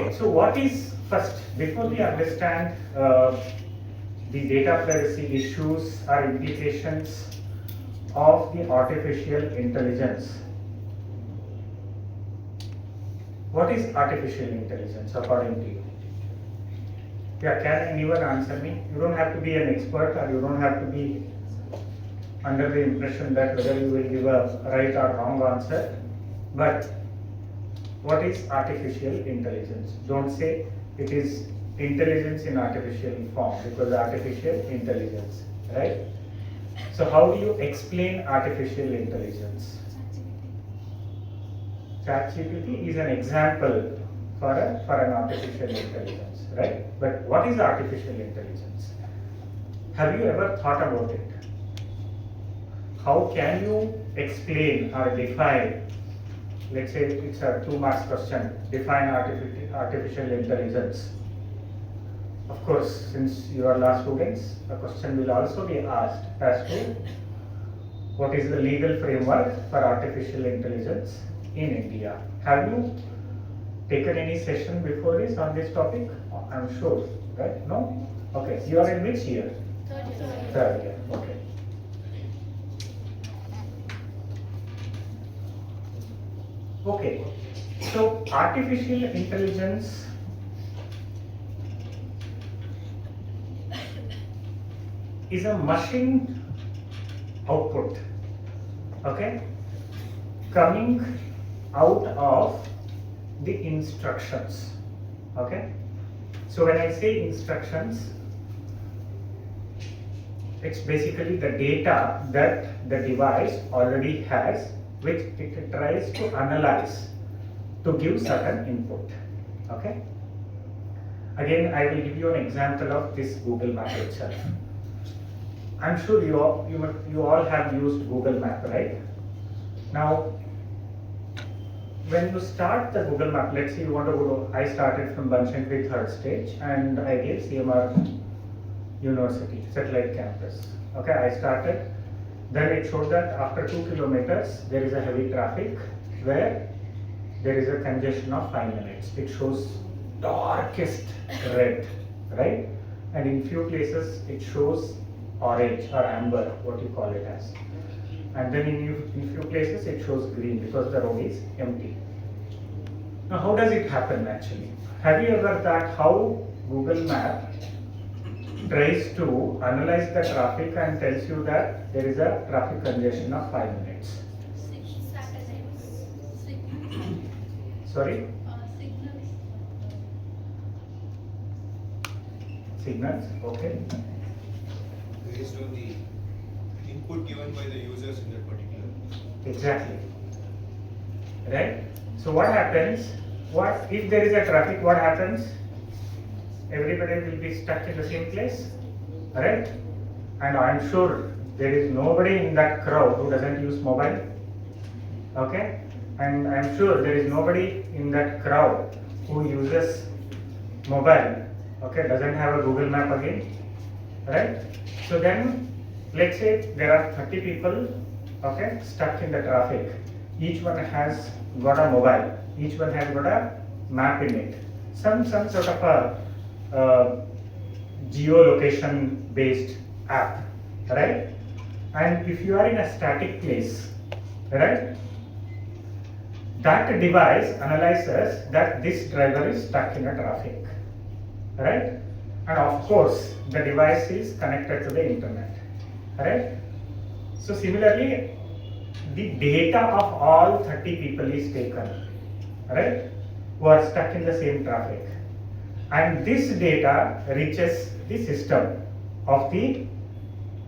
Okay, so what is first, before we understand the data privacy issues or implications of the artificial intelligence. What is artificial intelligence according to you? Yeah, can anyone answer me? You don't have to be an expert, or you don't have to be under the impression that whether you will give a right or wrong answer. But what is artificial intelligence? Don't say it is intelligence in artificial form, because artificial intelligence, right? So how do you explain artificial intelligence? ChatGPT is an example for an artificial intelligence, right? But what is artificial intelligence? Have you ever thought about it? How can you explain or define? Let's say it's a 2 marks question. Define artificial intelligence. Of course, since you are law students, a question will also be asked as to what is the legal framework for artificial intelligence in India. Have you taken any session before this on this topic? I'm sure, right? No? Okay. You are in which year? Third year. Third year. Okay. Okay. So artificial intelligence is a machine output, okay, coming out of the instructions, okay. So when I say instructions, it's basically the data that the device already has, which it tries to analyze to give certain input, okay. Again, I will give you an example of this Google Map itself. I'm sure you all have used Google Map, right? Now, when you start the Google Map, let's say you want to go to, I started from Banshankari third stage and I gave CMR University, satellite campus. Okay, I started, then it showed that after 2 kilometers, there is a heavy traffic where there is a congestion of 5 minutes. It shows darkest red, right? And in few places, it shows orange or amber, what you call it as. And then in few places it shows green because the road is empty. Now how does it happen actually? Have you ever thought how Google Map tries to analyze the traffic and tells you that there is a traffic congestion of 5 minutes? Sorry? Signals, okay. Based on the input given by the users in that particular. Exactly. Right? So what happens? What if there is a traffic? What happens? Everybody will be stuck in the same place, right? And I'm sure there is nobody in that crowd who doesn't use mobile. Okay? And I'm sure there is nobody in that crowd who uses mobile. Okay? Doesn't have a Google Map again, right? So then, let's say there are 30 people, okay, stuck in the traffic. Each one has got a mobile. Each one has got a map in it. Some sort of a geolocation based app, right? And if you are in a static place, right, that device analyzes that this driver is stuck in a traffic, right? And of course, the device is connected to the internet, right? So similarly, the data of all 30 people is taken, right, who are stuck in the same traffic. And this data reaches the system of the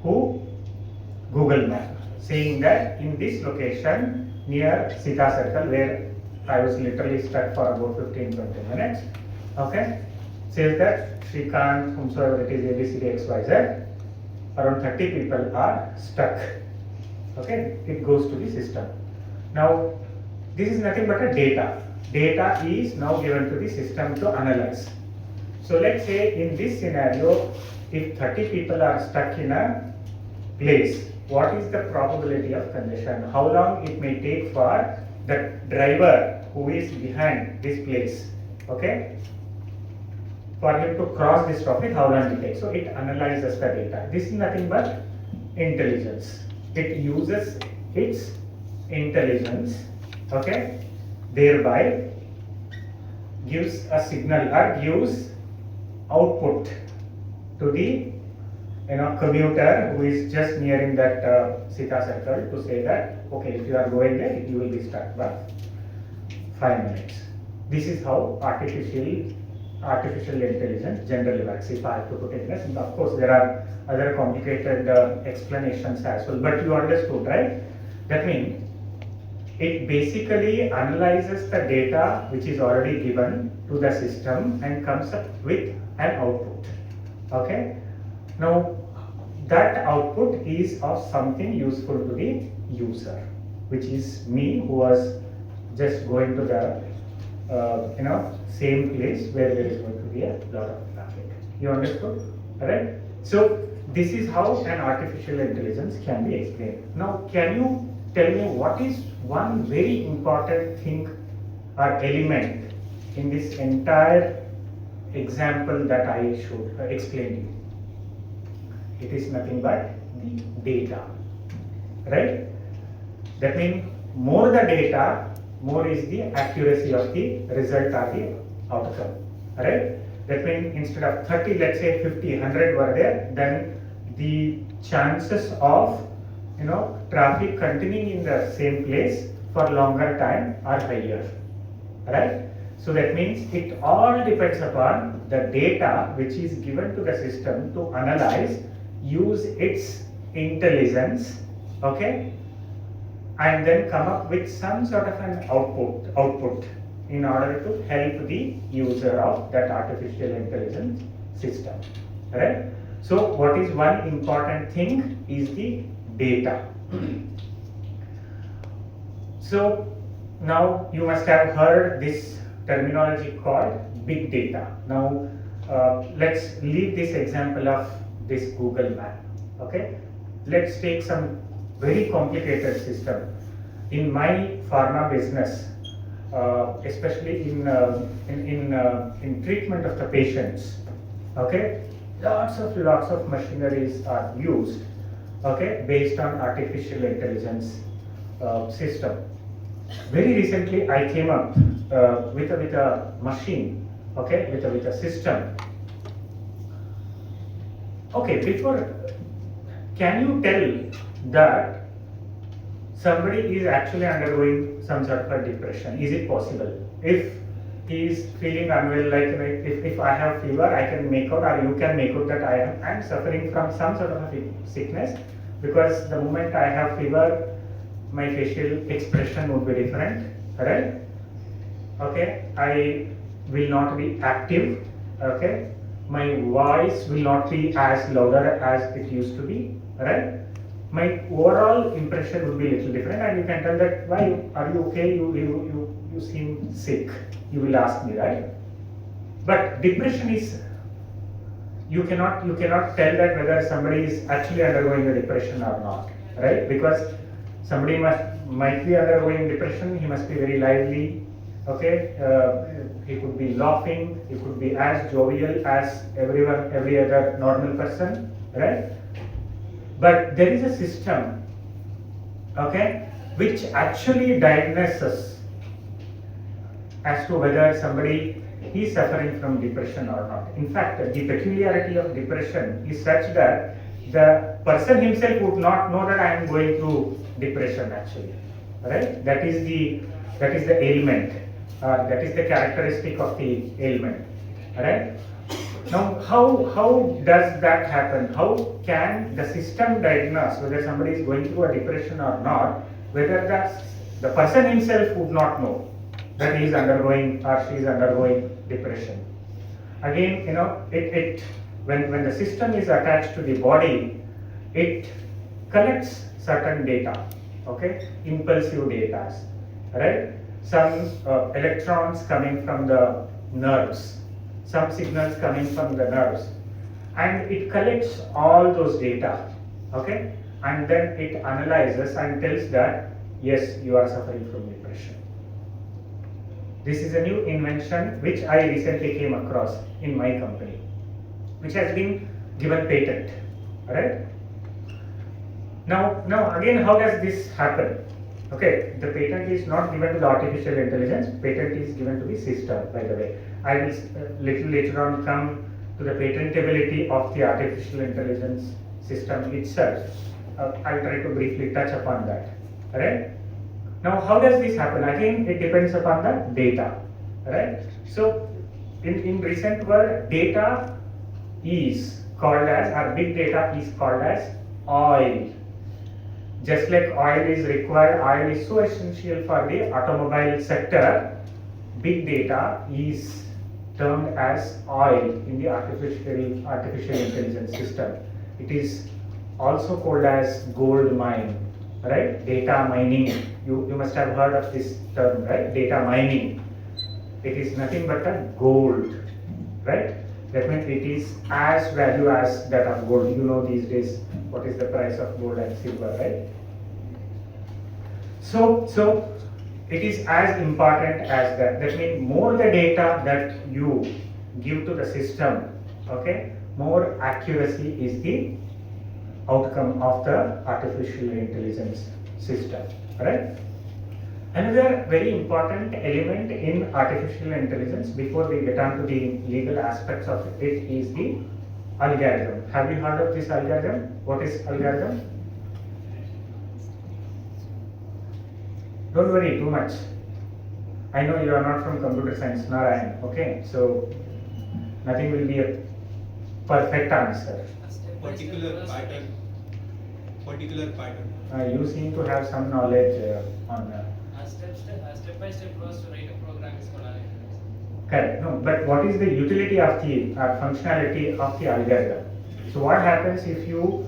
Google Map, saying that in this location near Sita Circle, where I was literally stuck for about 15-20 minutes, okay, says that Shreekanth, whomsoever it is, ABCD XYZ, around 30 people are stuck. Okay, it goes to the system. Now, this is nothing but a data. Data is now given to the system to analyze. So let's say in this scenario, if 30 people are stuck in a place, what is the probability of congestion? How long it may take for the driver who is behind this place Okay, for him to cross this topic, how long it takes. So it analyzes the data. This is nothing but intelligence. It uses its intelligence, okay, thereby gives a signal or gives output to the commuter who is just nearing that Sita circle to say that, okay, if you are going there, you will be stuck by 5 minutes. This is how artificial intelligence generally works, if I have to put it this. Of course, there are other complicated explanations as well, but you understood, right? That means it basically analyzes the data which is already given to the system and comes up with an output. Okay? Now, that output is of something useful to the user, which is me who was just going to the same place where there is going to be a lot of traffic. You understood? Alright? So, this is how an artificial intelligence can be explained. Now, can you tell me what is one very important thing or element in this entire example that I should explain to you? It is nothing but the data, right? That means more the data, more is the accuracy of the result or the outcome, right? That means instead of 30, let's say 50, 100 were there, then the chances of traffic continuing in the same place for longer time are higher, right? So that means it all depends upon the data which is given to the system to analyze, use its intelligence, okay, and then come up with some sort of an output in order to help the user of that artificial intelligence system, right? So what is one important thing is the data. So now you must have heard this terminology called big data. Now let's leave this example of this Google map, okay? Let's take some very complicated system. In my pharma business, especially in treatment of the patients, okay, lots of machineries are used, okay, based on artificial intelligence system. Very recently, I came up with a machine, okay, with a system. Okay, before, can you tell that somebody is actually undergoing some sort of a depression? Is it possible? If he is feeling unwell, like if I have fever, I can make out, or you can make out that I am suffering from some sort of a sickness, because the moment I have fever, my facial expression would be different, right? Okay, I will not be active, okay? My voice will not be as louder as it used to be, right? My overall impression would be a little different, and you can tell that, why are you okay? You seem sick. You will ask me, right? But depression is, you cannot tell that whether somebody is actually undergoing a depression or not, right? Because somebody might be undergoing depression. He must be very lively, okay? He could be laughing. He could be as jovial as every other normal person, right? But there is a system, okay, which actually diagnoses as to whether somebody is suffering from depression or not. In fact, the peculiarity of depression is such that the person himself would not know that I am going through depression actually, right? That is the ailment, that is the characteristic of the ailment, right? Now, how does that happen? How can the system diagnose whether somebody is going through a depression or not, whether the person himself would not know that he is undergoing or she is undergoing depression? Again, when the system is attached to the body, it collects certain data, okay, impulsive data, right? Some electrons coming from the nerves, some signals coming from the nerves, and it collects all those data, okay, and then it analyzes and tells that yes, you are suffering from depression. This is a new invention which I recently came across in my company, which has been given patent, alright? Now again, how does this happen? Okay, the patent is not given to the artificial intelligence, patent is given to the system, by the way. I will little later on come to the patentability of the artificial intelligence system itself. I'll try to briefly touch upon that, alright? Now, how does this happen? Again, it depends upon the data, right? So, in recent world, data is called as, or big data is called as oil. Just like oil is required, oil is so essential for the automobile sector, big data is termed as oil in the artificial intelligence system. It is also called as gold mine, right? Data mining. You must have heard of this term, right? Data mining. It is nothing but a gold, right? That means it is as value as that of gold. You know these days what is the price of gold and silver, right? So it is as important as that. That means more the data that you give to the system, okay, more accuracy is the outcome of the artificial intelligence system, right? Another very important element in artificial intelligence, before we get on to the legal aspects of it, is the algorithm. Have you heard of this algorithm? What is algorithm? Don't worry too much. I know you are not from computer science, nor I am, okay? So nothing will be a perfect answer. Particular pattern. You seem to have some knowledge on that. Step-by-step process to write a program is called algorithm. Correct. No, but what is the utility of the functionality of the algorithm? So what happens if you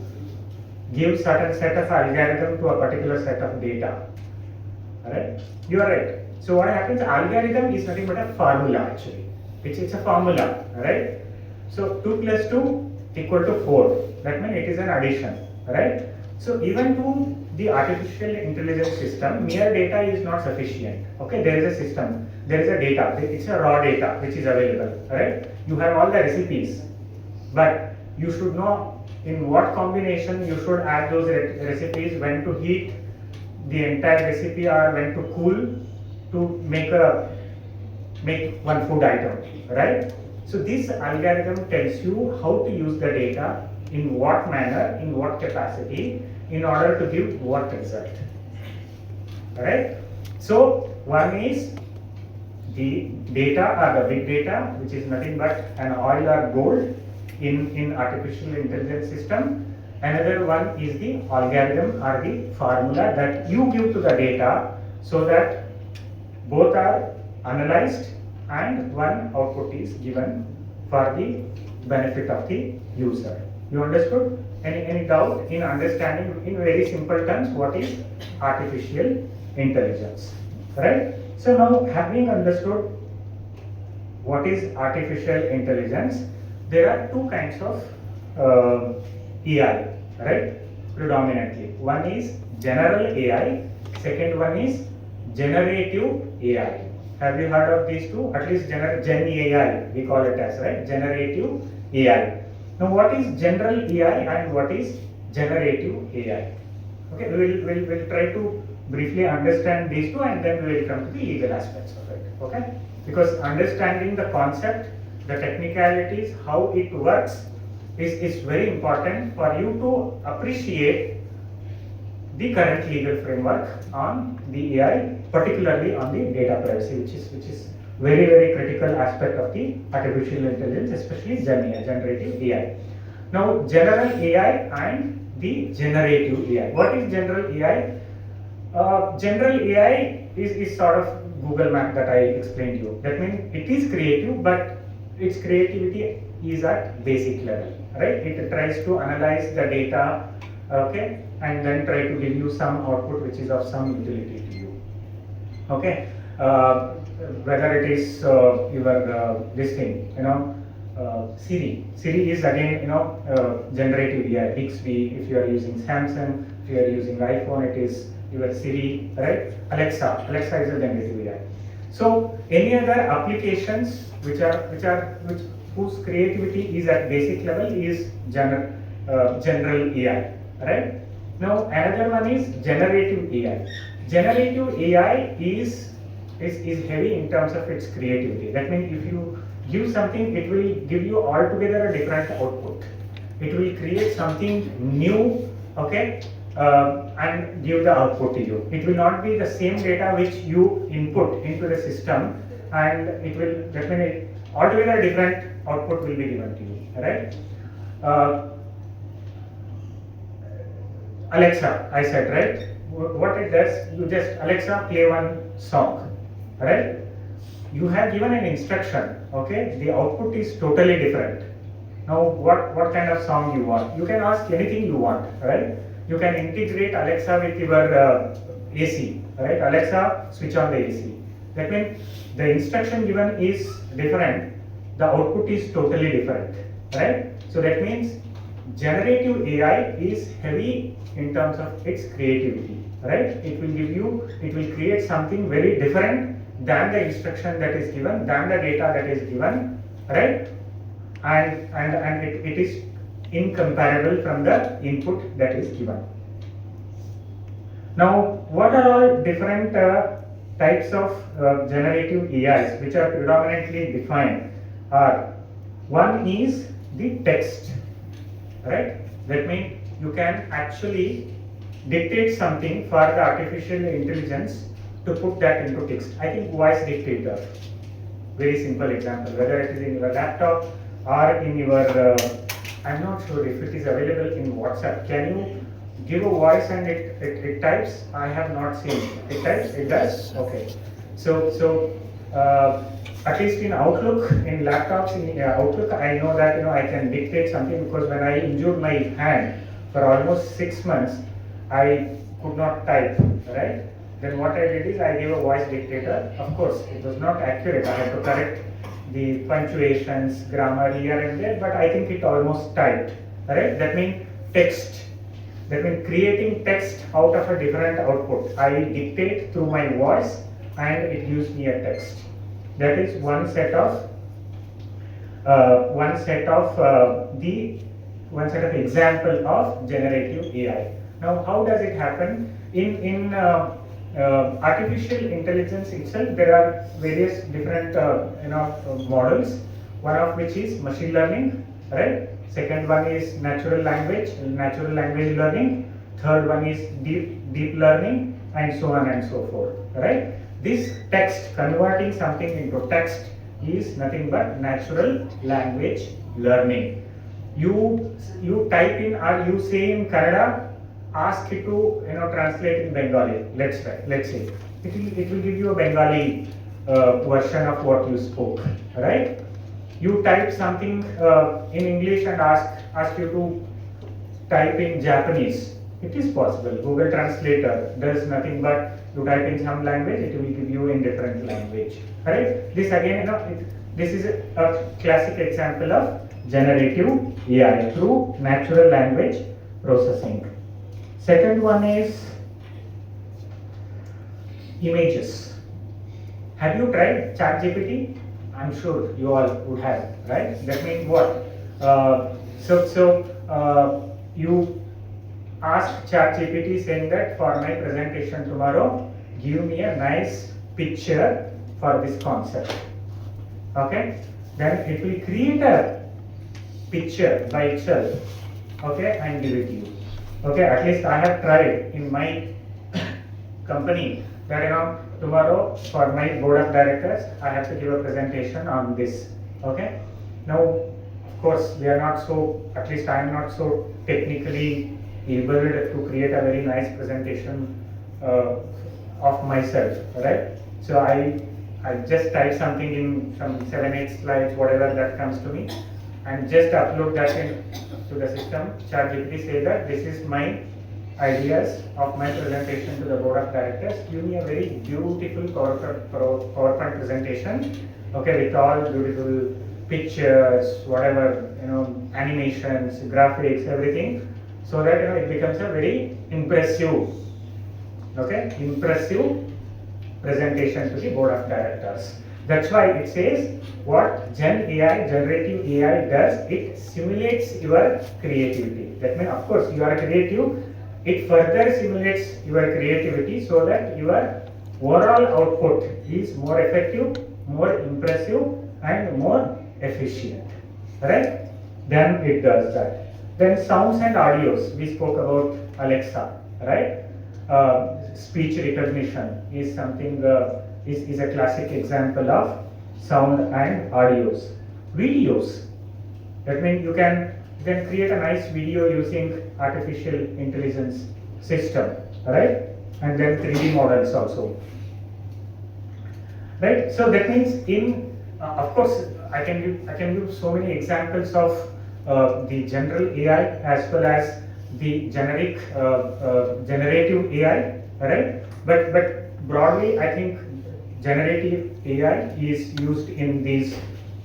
give certain set of algorithm to a particular set of data? Alright? You are right. So what happens? Algorithm is nothing but a formula actually. It's a formula, right? So 2 plus 2 equal to 4. That means it is an addition, right? So even to the artificial intelligence system, mere data is not sufficient. Okay, there is a system, there is a data, it's a raw data which is available, right? You have all the recipes, but you should know in what combination you should add those recipes, when to heat the entire recipe or when to cool to make one food item, right? So this algorithm tells you how to use the data, in what manner, in what capacity, in order to give what result. Alright? So one is the data or the big data, which is nothing but an oil or gold in artificial intelligence system. Another one is the algorithm or the formula that you give to the data, so that both are analyzed and one output is given for the benefit of the user. You understood? Any doubt in understanding in very simple terms what is artificial intelligence, right? So now, having understood what is artificial intelligence, there are two kinds of AI, right? Predominantly, one is general AI, second one is generative AI. Have you heard of these two? At least Gen AI we call it as, right? Generative AI. Now, what is general AI and what is generative AI? Okay, we'll try to briefly understand these two, and then we will come to the legal aspects of it. Okay, because understanding the concept, the technicalities, how it works is very important for you to appreciate the current legal framework on the AI, particularly on the data privacy, which is very critical aspect of the artificial intelligence, especially Gen AI, generative AI. Now, general AI and the generative AI. What is general AI? General AI is sort of Google Map that I explained to you. That means it is creative, but its creativity is at basic level, right? It tries to analyze the data, okay, and then try to give you some output which is of some utility to you, okay. Whether it is your this thing, Siri. Siri is again, generative AI. Bixby, if you are using Samsung, if you are using iPhone, it is your Siri, right? Alexa is a generative AI. So any other applications whose creativity is at basic level is general AI, right? Now another one is generative AI. Generative AI is heavy in terms of its creativity. That means if you give something, it will give you altogether a different output. It will create something new, okay, and give the output to you. It will not be the same data which you input into the system, and it will definitely altogether different output will be given to you, right? Alexa, I said, right? What it does, you just Alexa play one song, right? You have given an instruction, okay? The output is totally different. Now, what kind of song you want? You can ask anything you want, right? You can integrate Alexa with your AC, right? Alexa, switch on the AC. That means the instruction given is different, the output is totally different, right? So that means generative AI is heavy in terms of its creativity, right? It will create something very different than the instruction that is given, than the data that is given, right? And it is incomparable from the input that is given. Now, what are all different types of generative AIs which are predominantly defined are, one is the text, right? That means you can actually dictate something for the artificial intelligence to put that into text. I think voice dictator, very simple example, whether it is in your laptop or in your, I'm not sure if it is available in WhatsApp. Can you give a voice and it types? I have not seen it. It types, it does? Okay. So at least in Outlook, in laptops, in Outlook, I know that I can dictate something, because when I injured my hand for almost 6 months, I could not type, right? Then what I did is I gave a voice dictator. Of course, it was not accurate. I had to correct the punctuations, grammar here and there, but I think it almost typed, right? That means text. That means creating text out of a different output. I dictate through my voice and it gives me a text. That is one set of example of generative AI. Now, how does it happen? In artificial intelligence itself, there are various different models. One of which is machine learning, right? Second one is natural language learning. Third one is deep learning, and so on and so forth, right? This text, converting something into text, is nothing but natural language learning. You type in, or you say in Kannada, ask it to translate in Bengali. Let's say it will give you a Bengali version of what you spoke, right? You type something in English and ask you to type in Japanese. It is possible. Google Translator does nothing but you type in some language, it will give you in different language, right? This again, this is a classic example of generative AI through natural language processing. Second one is images. Have you tried ChatGPT? I'm sure you all would have, right? That means what? You ask ChatGPT saying that for my presentation tomorrow, give me a nice picture for this concept. Okay? Then it will create a picture by itself, okay, and give it to you. Okay, at least I have tried in my company that tomorrow for my board of directors I have to give a presentation on this. Okay, now of course we are not so, at least I am not so technically able to create a very nice presentation of myself, right? So I just type something in some 7-8 slides, whatever that comes to me, and just upload that into the system. ChatGPT say that this is my ideas of my presentation to the board of directors. Give me a very beautiful PowerPoint presentation, okay, with all beautiful pictures, whatever, animations, graphics, everything, so that it becomes a very impressive presentation to the board of directors. That's why it says what Gen AI, generative AI does, it simulates your creativity. That means, of course, you are creative, it further simulates your creativity so that your overall output is more effective, more impressive, and more efficient. Right? Then it does that. Then sounds and audios, we spoke about Alexa, right? Speech recognition is something, is a classic example of sound and audios. Videos, that means you can create a nice video using artificial intelligence system, right? And then 3D models also, right? So that means in, of course, I can give so many examples of the general AI as well as the generic generative AI, right? But broadly, I think generative AI is used in these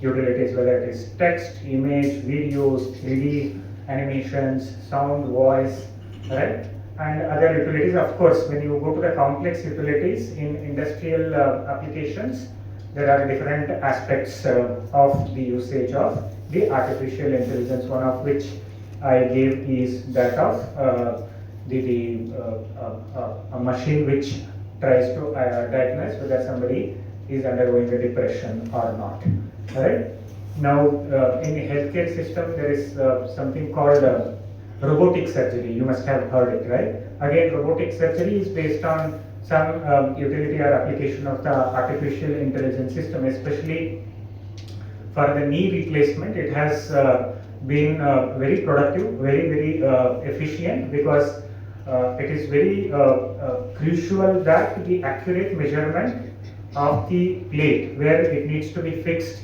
utilities, whether it is text, image, videos, 3D animations, sound, voice, right? And other utilities. Of course, when you go to the complex utilities in industrial applications, there are different aspects of the usage of the artificial intelligence, one of which I gave is that of a machine which tries to diagnose whether somebody is undergoing a depression or not. Right? Now, in the healthcare system, there is something called robotic surgery. You must have heard it, right? Again, robotic surgery is based on some utility or application of the artificial intelligence system, especially for the knee replacement. It has been very productive, very efficient, because it is very crucial that the accurate measurement of the plate where it needs to be fixed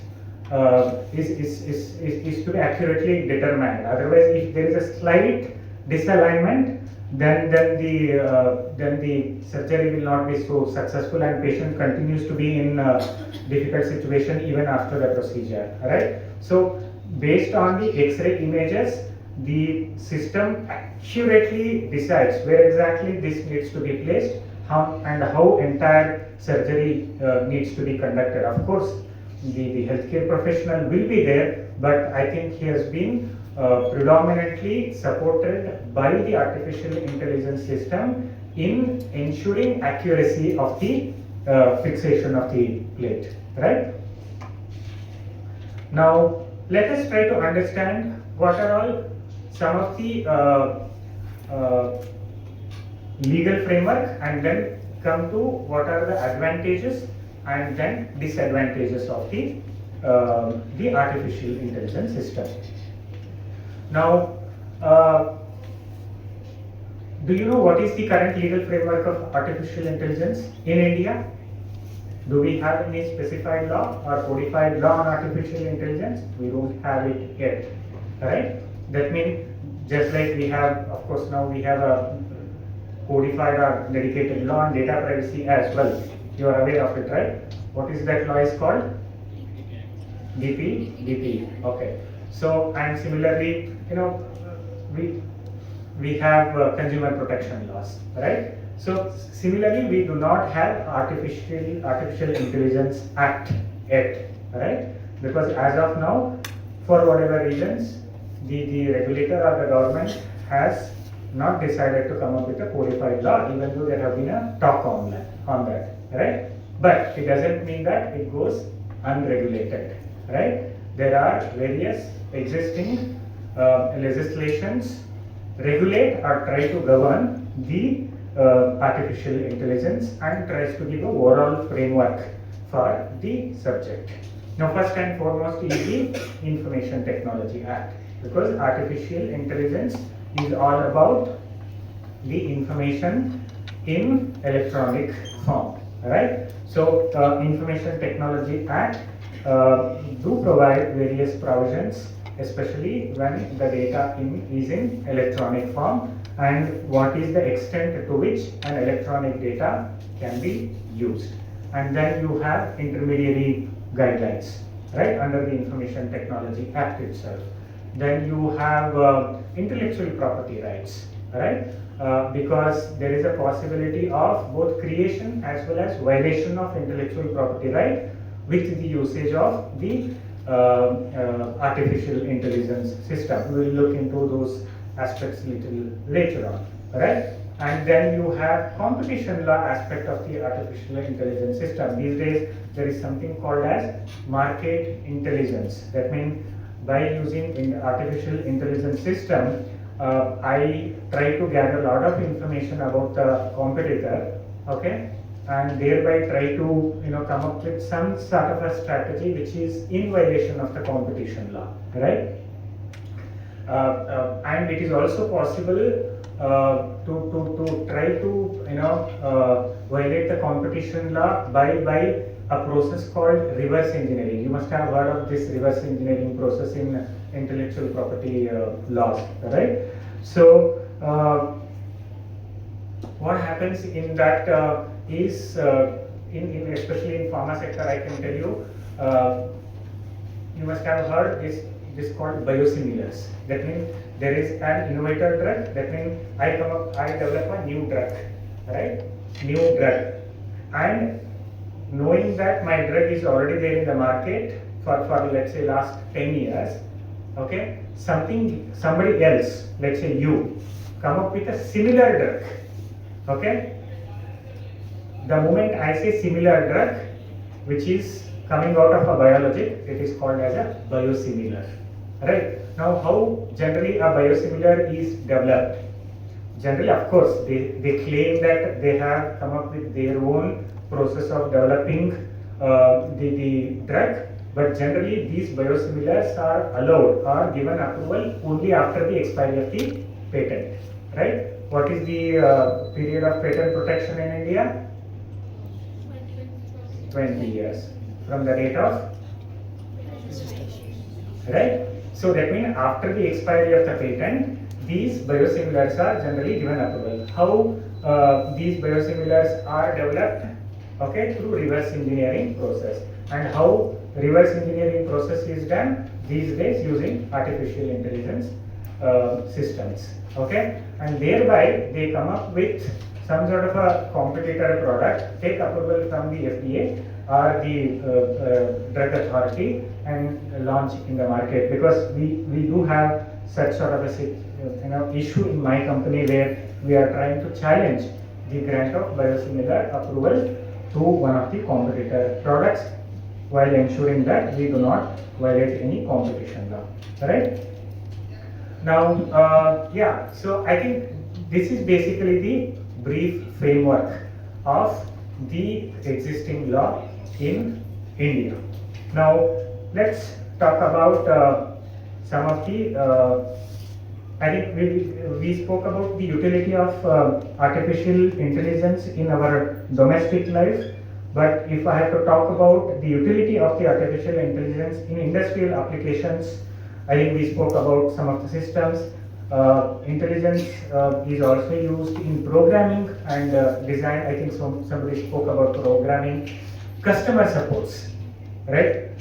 is to be accurately determined. Otherwise, if there is a slight disalignment, then the surgery will not be so successful, and patient continues to be in difficult situation even after the procedure. Right? So, based on the X-ray images, the system accurately decides where exactly this needs to be placed, how entire surgery needs to be conducted. Of course, the healthcare professional will be there, but I think he has been predominantly supported by the artificial intelligence system in ensuring accuracy of the fixation of the plate. Right? Now, let us try to understand what are all some of the legal framework, and then come to what are the advantages and then disadvantages of the artificial intelligence system. Now, do you know what is the current legal framework of artificial intelligence in India? Do we have any specified law or codified law on artificial intelligence? We don't have it yet, right? That means just like we have, of course, now we have a codified or dedicated law on data privacy as well. You are aware of it, right? What is that law is called? DP. Okay. So, and similarly, we have consumer protection laws, right? So similarly, we do not have artificial intelligence act yet, right? Because as of now, for whatever reasons, the regulator or the government has not decided to come up with a codified law, even though there have been a talk on that, right? But it doesn't mean that it goes unregulated, right? There are various existing legislations regulate or try to govern the artificial intelligence and tries to give a overall framework for the subject. Now, first and foremost is the Information Technology Act, because artificial intelligence is all about the information in electronic form, right? So, Information Technology Act do provide various provisions, especially when the data is in electronic form, and what is the extent to which an electronic data can be used. And then you have intermediary guidelines, right, under the Information Technology Act itself. Then you have intellectual property rights, right? because there is a possibility of both creation as well as violation of intellectual property right with the usage of the artificial intelligence system. We will look into those aspects little later on, right? And then you have competition law aspect of the artificial intelligence system. These days there is something called as market intelligence. That means by using an artificial intelligence system, I try to gather a lot of information about the competitor, okay, and thereby try to come up with some sort of a strategy which is in violation of the competition law, right? And it is also possible to try to violate the competition law by a process called reverse engineering. You must have heard of this reverse engineering process in intellectual property laws, right? So what happens in that is in especially in pharma sector, I can tell you, you must have heard this called biosimilars. That means there is an innovator drug. That means I develop a new drug, right? New drug, and knowing that my drug is already there in the market for let's say last 10 years, okay, somebody else, let's say you, come up with a similar drug, okay. The moment I say similar drug, which is coming out of a biologic, it is called as a biosimilar, right? Now, how generally a biosimilar is developed? Generally, of course, they claim that they have come up with their own process of developing the drug, but generally these biosimilars are allowed or given approval only after the expiry of the patent, right? What is the period of patent protection in India? 20 years from the date of, right? So that means after the expiry of the patent, these biosimilars are generally given approval. How these biosimilars are developed? Okay, through reverse engineering process. And how reverse engineering process is done these days using artificial intelligence systems. Okay, and thereby they come up with some sort of a competitor product, take approval from the FDA or the drug authority and launch in the market. Because we do have such sort of a issue in my company where we are trying to challenge the grant of biosimilar approval to one of the competitor products while ensuring that we do not violate any competition law, right? Now, yeah, so I think this is basically the brief framework of the existing law in India. Now, let's talk about some of the I think we spoke about the utility of artificial intelligence in our domestic life, but if I have to talk about the utility of the artificial intelligence in industrial applications, I think we spoke about some of the systems. Intelligence is also used in programming and design. I think somebody spoke about programming. Customer supports, right?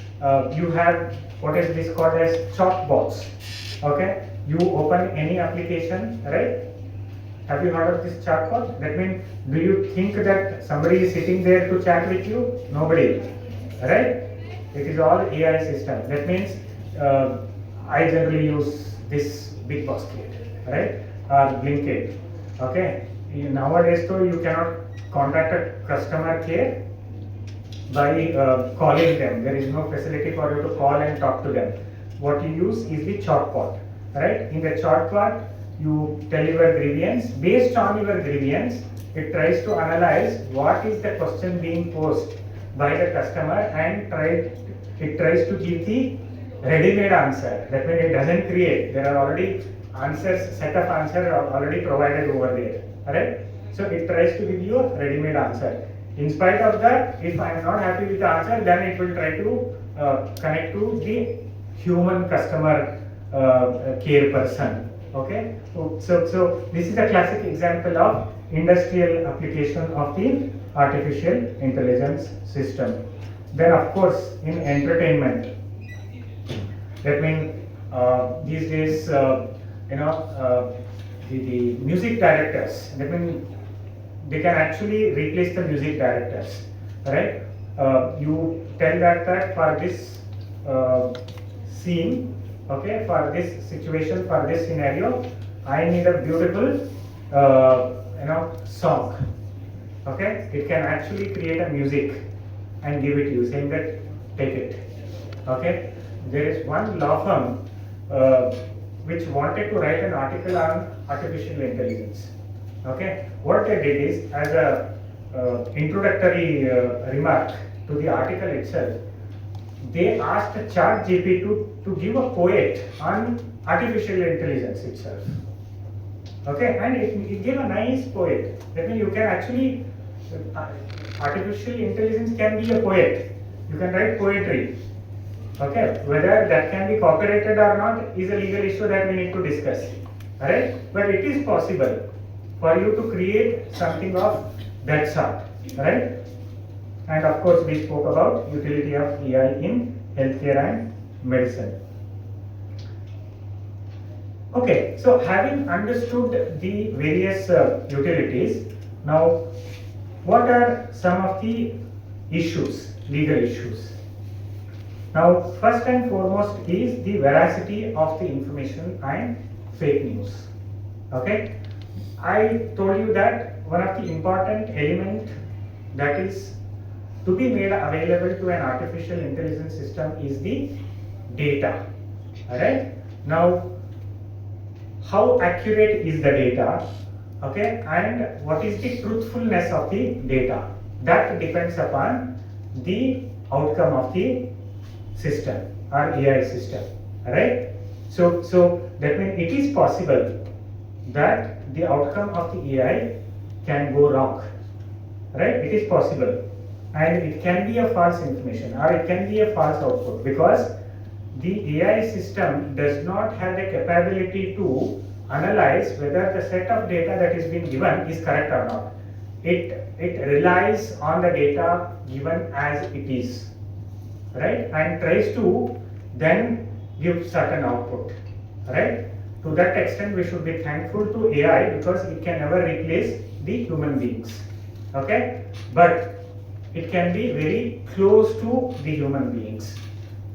You have what is this called as chatbots, okay? You open any application, right? Have you heard of this chatbot? That means, do you think that somebody is sitting there to chat with you? Nobody, right? It is all AI system. That means I generally use this Big Basket, right? Or Blinkit, okay? Nowadays, though, you cannot contact a customer care by calling them. There is no facility for you to call and talk to them. What you use is the chatbot. Right? In the chatbot, you tell your grievance. Based on your grievance, it tries to analyze what is the question being posed by the customer and it tries to give the ready-made answer. That means it doesn't create. There are already answers, set of answers are already provided over there. Right? So it tries to give you a ready-made answer. In spite of that, if I am not happy with the answer, then it will try to connect to the human customer care person. Okay, so this is a classic example of industrial application of the artificial intelligence system. Then, of course, in entertainment, that means these days, the music directors. That means they can actually replace the music directors, right? You tell that for this scene, okay, for this situation, for this scenario, I need a beautiful, song. Okay, it can actually create a music and give it you, saying that take it. Okay, there is one law firm which wanted to write an article on artificial intelligence. Okay, what they did is, as a introductory remark to the article itself, they asked ChatGPT to give a poet on artificial intelligence itself. Okay, and it gave a nice poet. That means you can actually, artificial intelligence can be a poet. You can write poetry. Okay, whether that can be copyrighted or not is a legal issue that we need to discuss. Alright, but it is possible for you to create something of that sort. Right? And of course, we spoke about utility of AI in healthcare and medicine. Okay, so having understood the various utilities, now what are some of the issues, legal issues? Now, first and foremost is the veracity of the information and fake news. Okay, I told you that one of the important element that is to be made available to an artificial intelligence system is the data. Alright, now how accurate is the data, okay, and what is the truthfulness of the data? That depends upon the outcome of the system or AI system, right? So that means it is possible that the outcome of the AI can go wrong, right? It is possible, and it can be a false information or it can be a false output, because the AI system does not have the capability to analyze whether the set of data that is being given is correct or not. It relies on the data given as it is, right, and tries to then give certain output, right? To that extent, we should be thankful to AI, because it can never replace the human beings, okay? But it can be very close to the human beings.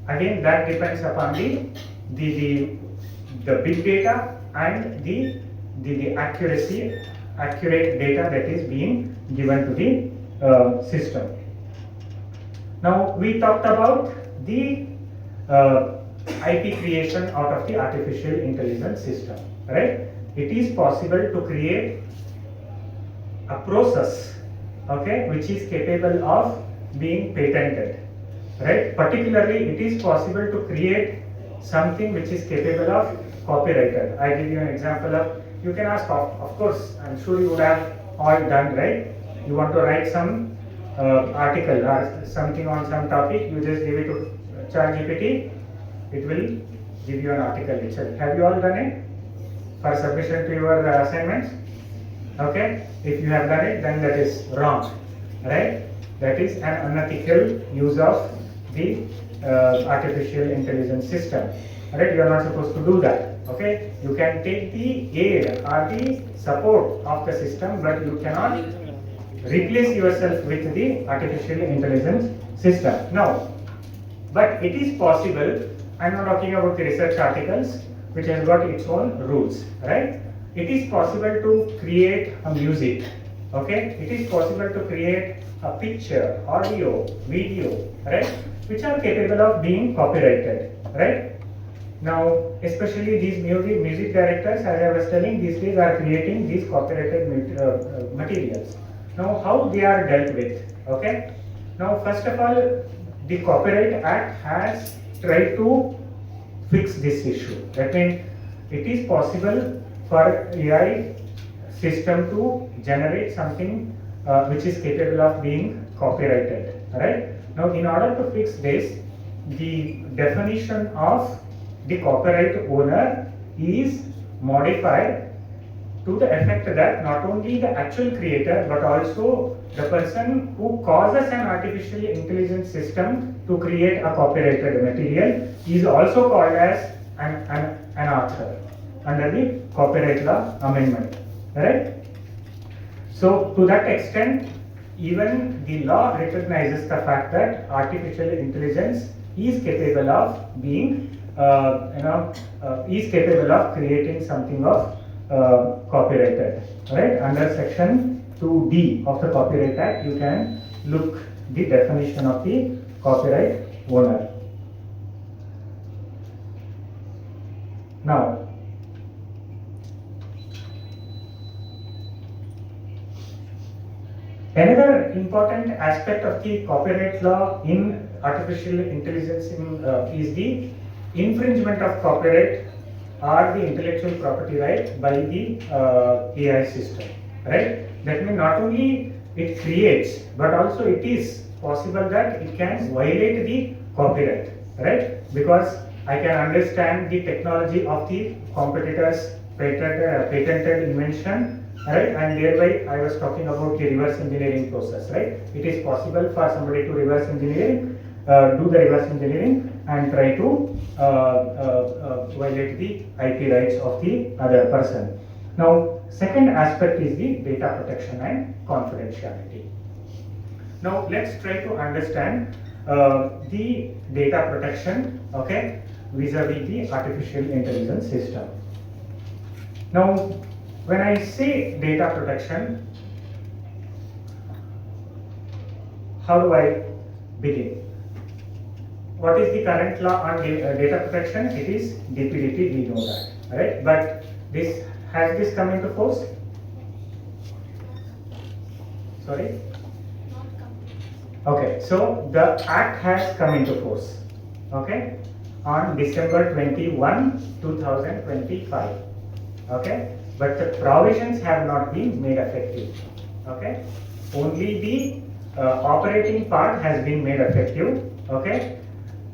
Again, that depends upon the big data and the accurate data that is being given to the system. Now we talked about the IP creation out of the artificial intelligence system, right? It is possible to create a process, okay, which is capable of being patented, right? Particularly, it is possible to create something which is capable of copyrighted. I give you an example of, you can ask, of course, I'm sure you would have all done, right? You want to write some article or something on some topic, you just give it to ChatGPT, it will give you an article itself. Have you all done it for submission to your assignments? Okay, if you have done it, then that is wrong, right? That is an unethical use of the artificial intelligence system, right? You are not supposed to do that. Okay, you can take the aid or the support of the system, but you cannot replace yourself with the artificial intelligence system. Now, but it is possible, I'm not talking about the research articles which has got its own rules, right? It is possible to create a music, okay? It is possible to create a picture, audio, video, right? Which are capable of being copyrighted, right? Now, especially these music directors, as I was telling, these days are creating these copyrighted materials. Now, how they are dealt with, okay? Now, first of all, the Copyright Act has tried to fix this issue. That means it is possible for AI system to generate something which is capable of being copyrighted, right? Now, in order to fix this, the definition of the copyright owner is modified to the effect that not only the actual creator but also the person who causes an artificial intelligence system to create a copyrighted material is also called as an author. under the copyright law amendment, right? So to that extent, even the law recognizes the fact that artificial intelligence is capable of being, is capable of creating something of copyrighted, right? Under section 2D of the Copyright Act, you can look the definition of the copyright owner. Now, another important aspect of the copyright law in artificial intelligence is the infringement of copyright or the intellectual property right by the AI system, right? That means not only it creates, but also it is possible that it can violate the copyright, right? Because I can understand the technology of the competitor's patented invention, right? And thereby I was talking about the reverse engineering process, right? It is possible for somebody to reverse engineering, do the reverse engineering and try to violate the IP rights of the other person. Now, second aspect is the data protection and confidentiality. Now, let's try to understand the data protection, okay, vis-a-vis the artificial intelligence system. Now, when I say data protection, how do I begin? What is the current law on data protection? It is DPDP, we know that, right? But has this come into force? Sorry? Okay, so the act has come into force, okay, on December 21, 2025, okay, but the provisions have not been made effective, okay, only the operating part has been made effective, okay.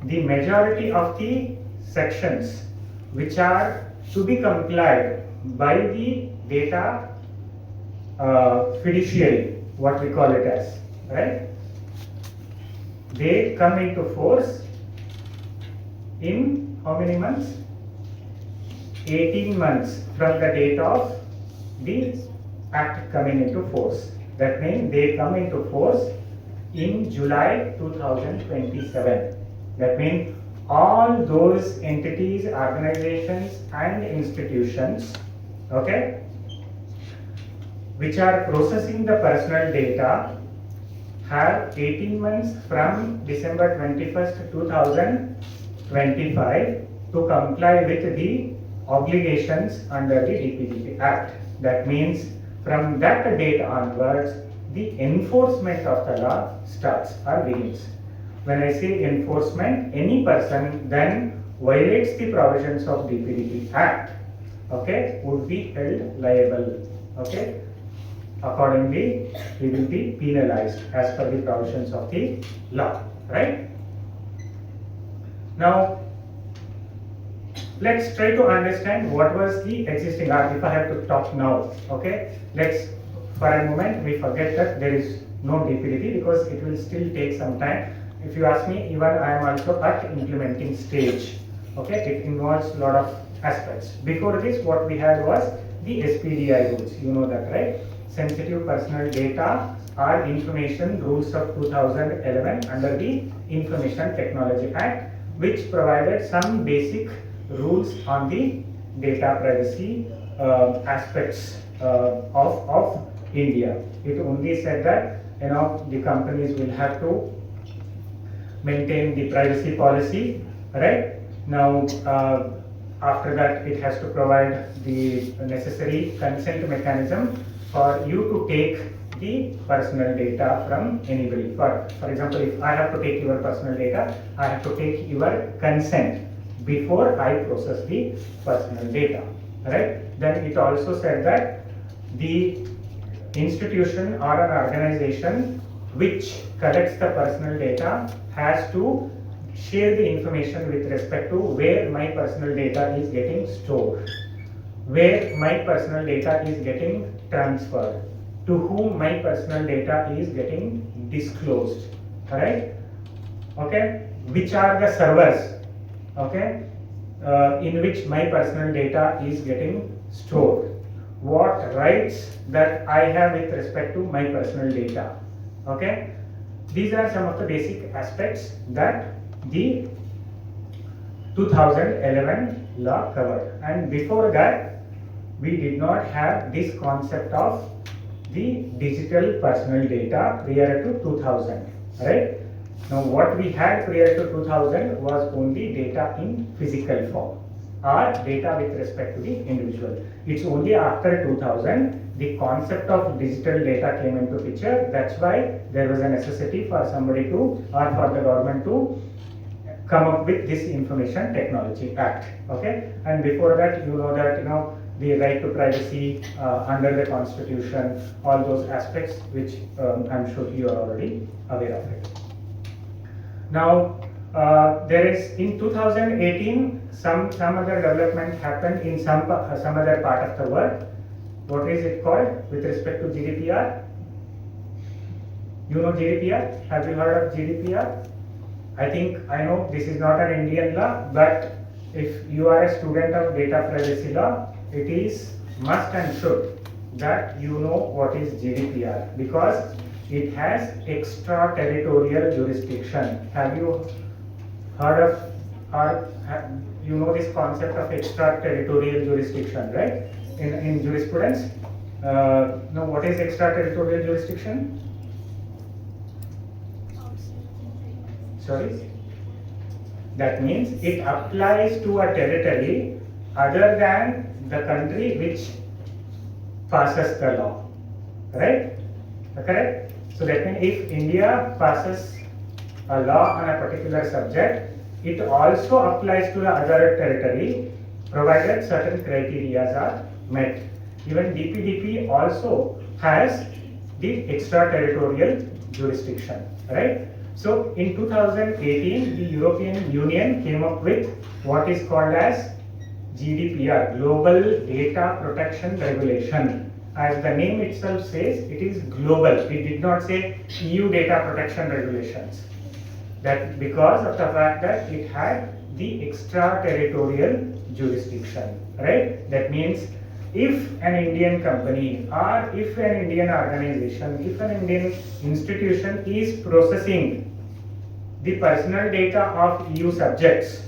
The majority of the sections which are to be complied by the data fiduciary, what we call it as, right? They come into force in how many months? 18 months from the date of the act coming into force. That means they come into force in July 2027. That means all those entities, organizations and institutions, okay, which are processing the personal data have 18 months from December 21st, 2025 to comply with the obligations under the DPDP Act. That means from that date onwards, the enforcement of the law starts or begins. When I say enforcement, any person then violates the provisions of DPDP Act, okay, would be held liable, okay. Accordingly, he will be penalized as per the provisions of the law, right? Now, let's try to understand what was the existing act. If I have to talk now, okay, let's for a moment we forget that there is no DPDP because it will still take some time. If you ask me, even I am also at implementing stage, okay, it involves a lot of aspects. Before this, what we had was the SPDI rules, you know that, right? Sensitive Personal Data or Information Rules of 2011 under the Information Technology Act, which provided some basic rules on the data privacy aspects of India. It only said that, you know, the companies will have to maintain the privacy policy, right? Now, after that, it has to provide the necessary consent mechanism for you to take the personal data from anybody. For example, if I have to take your personal data, I have to take your consent before I process the personal data, right? Then it also said that the institution or an organization which collects the personal data has to share the information with respect to where my personal data is getting stored, where my personal data is getting transferred, to whom my personal data is getting disclosed, right? Okay, which are the servers, okay, in which my personal data is getting stored, what rights that I have with respect to my personal data. Okay, these are some of the basic aspects that the 2011 law covered, and before that we did not have this concept of the digital personal data prior to 2000, right? Now what we had prior to 2000 was only data in physical form or data with respect to the individual. It's only after 2000 the concept of digital data came into picture. That's why there was a necessity for somebody to, or for the government to come up with this Information Technology Act. Okay, and before that, you know that the right to privacy under the Constitution, all those aspects which I'm sure you are already aware of it. Now there is in 2018 some other development happened in some other part of the world. What is it called with respect to GDPR? You know GDPR? Have you heard of GDPR? I think I know this is not an Indian law, but if you are a student of data privacy law, it is must and should that you know what is GDPR, because it has extraterritorial jurisdiction. Have you heard of, or you know this concept of extraterritorial jurisdiction, right? In jurisprudence. Now what is extraterritorial jurisdiction? Sorry? That means it applies to a territory other than the country which passes the law, right? Correct? So that means if India passes a law on a particular subject, it also applies to the other territory provided certain criteria are met. Even DPDP also has the extraterritorial jurisdiction, right? So in 2018, the European Union came up with what is called as GDPR, Global Data Protection Regulation. As the name itself says, it is global. It did not say EU data protection regulations. That because of the fact that it had the extraterritorial jurisdiction, right? That means if an Indian company or if an Indian organization, if an Indian institution is processing the personal data of EU subjects,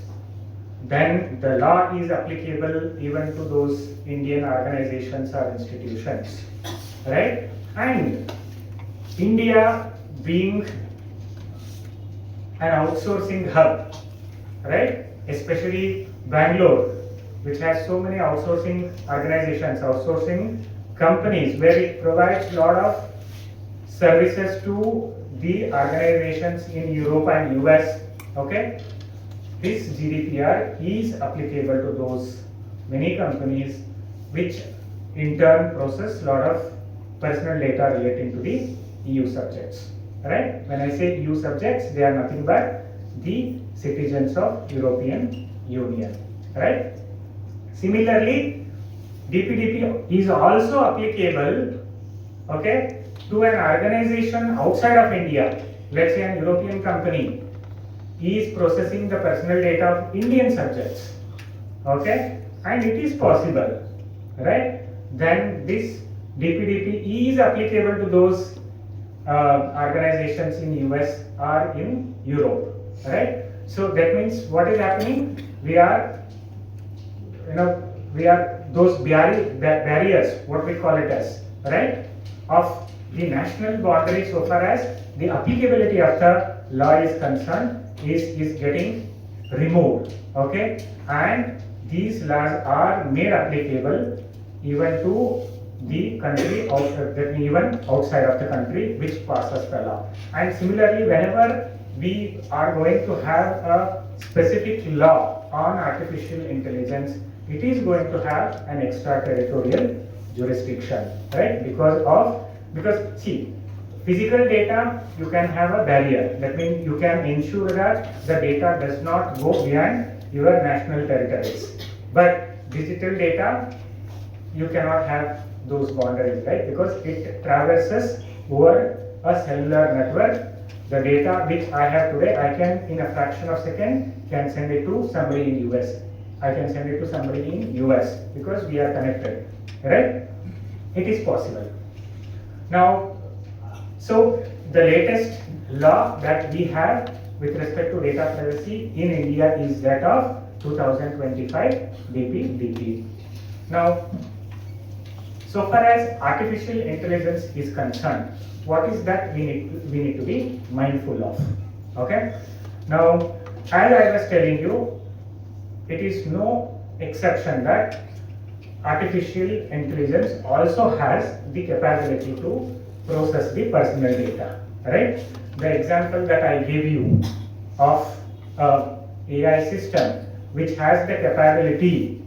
then the law is applicable even to those Indian organizations or institutions, right? And India being an outsourcing hub, right? Especially Bangalore, which has so many outsourcing organizations, outsourcing companies, where it provides a lot of services to the organizations in Europe and US, okay? This GDPR is applicable to those many companies which in turn process a lot of personal data relating to the EU subjects, right? When I say EU subjects, they are nothing but the citizens of European Union, right? Similarly, DPDP is also applicable, okay, to an organization outside of India. Let's say an European company is processing the personal data of Indian subjects, okay, and it is possible, right? Then this DPDP is applicable to those organizations in US or in Europe, right? So that means what is happening? We are those barriers, what we call it as, right, of the national boundary so far as the applicability of the law is concerned is getting removed, okay, and these laws are made applicable even to the country even outside of the country which passes the law. And similarly, whenever we are going to have a specific law on artificial intelligence, it is going to have an extraterritorial jurisdiction, right? Because see, physical data, you can have a barrier. That means you can ensure that the data does not go beyond your national territories. But digital data, you cannot have those boundaries, right? Because it traverses over a cellular network. The data which I have today, I can in a fraction of a second can send it to somebody in US. I can send it to somebody in US because we are connected, right? It is possible. Now, so the latest law that we have with respect to data privacy in India is that of 2025 DPDP. Now, so far as artificial intelligence is concerned, what is that we need to be mindful of? Okay. Now, as I was telling you, it is no exception that artificial intelligence also has the capability to process the personal data, right? The example that I gave you of AI system which has the capability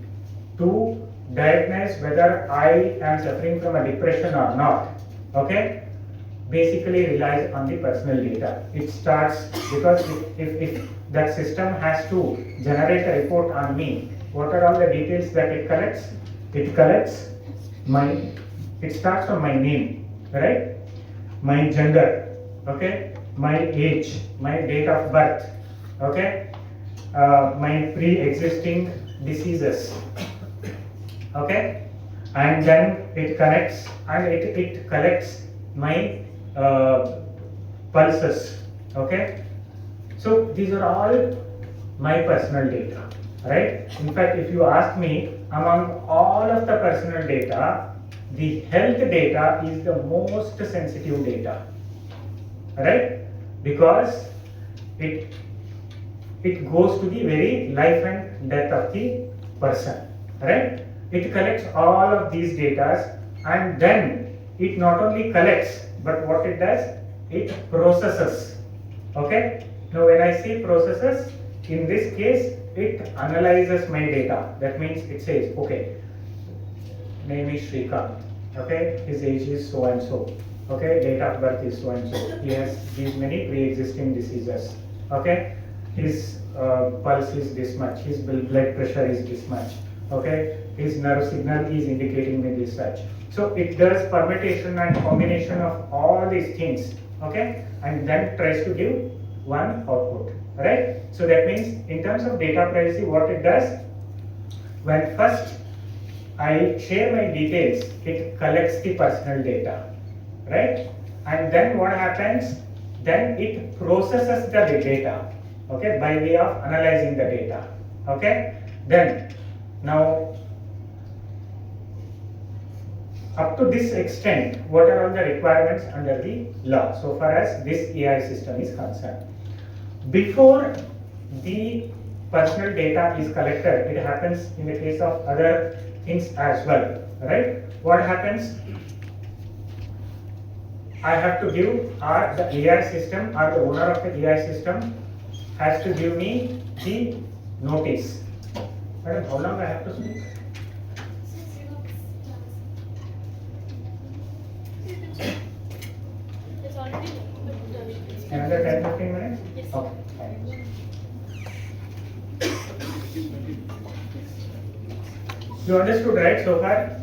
to diagnose whether I am suffering from a depression or not, okay, basically relies on the personal data. It starts because if that system has to generate a report on me, what are all the details that it collects? It collects it starts from my name, right? My gender, okay? My age, my date of birth, okay? My pre-existing diseases, okay? And then it connects and it collects my pulses, okay? So these are all my personal data, right? In fact, if you ask me, among all of the personal data, the health data is the most sensitive data, right? Because it goes to the very life and death of the person, right? It collects all of these data and then it not only collects, but what it does, it processes, okay? Now when I say processes, in this case, it analyzes my data. That means it says, okay, name is Shreekanth, okay, his age is so and so, okay, date of birth is so and so, he has these many pre-existing diseases, okay, his pulse is this much, his blood pressure is this much, okay, his nerve signal is indicating me this such. So it does permutation and combination of all these things, okay, and then tries to give one output, right? So that means in terms of data privacy, what it does, when first I share my details, it collects the personal data, right? And then what happens, then it processes the data, okay, by way of analyzing the data, okay? Then now up to this extent, what are all the requirements under the law so far as this AI system is concerned? Before the personal data is collected, it happens in the case of other things as well, right? What happens? I have to give, or the AI system or the owner of the AI system has to give me the notice. Madam, how long I have to speak? It's already Another 10-15 minutes? Yes. Okay, fine. You understood, right, so far?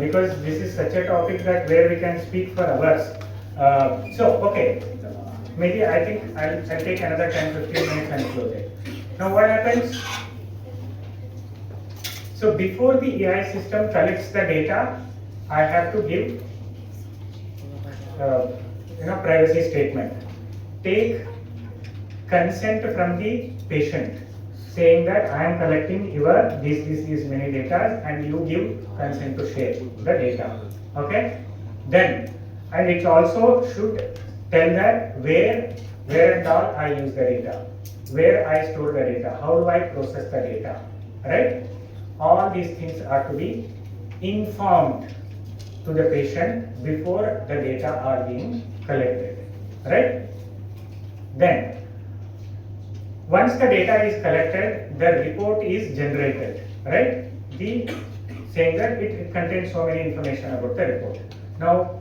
Because this is such a topic that where we can speak for hours. Okay, maybe I think I'll take another 10-15 minutes and close it. Now what happens? So before the AI system collects the data, I have to give privacy statement. Take consent from the patient, saying that I am collecting your this many data and you give consent to share the data. Okay? Then, and it also should tell that where and all I use the data, where I store the data, how do I process the data, right? All these things are to be informed to the patient before the data are being collected, right? Then, once the data is collected, the report is generated, right? Saying that it contains so many information about the report. Now,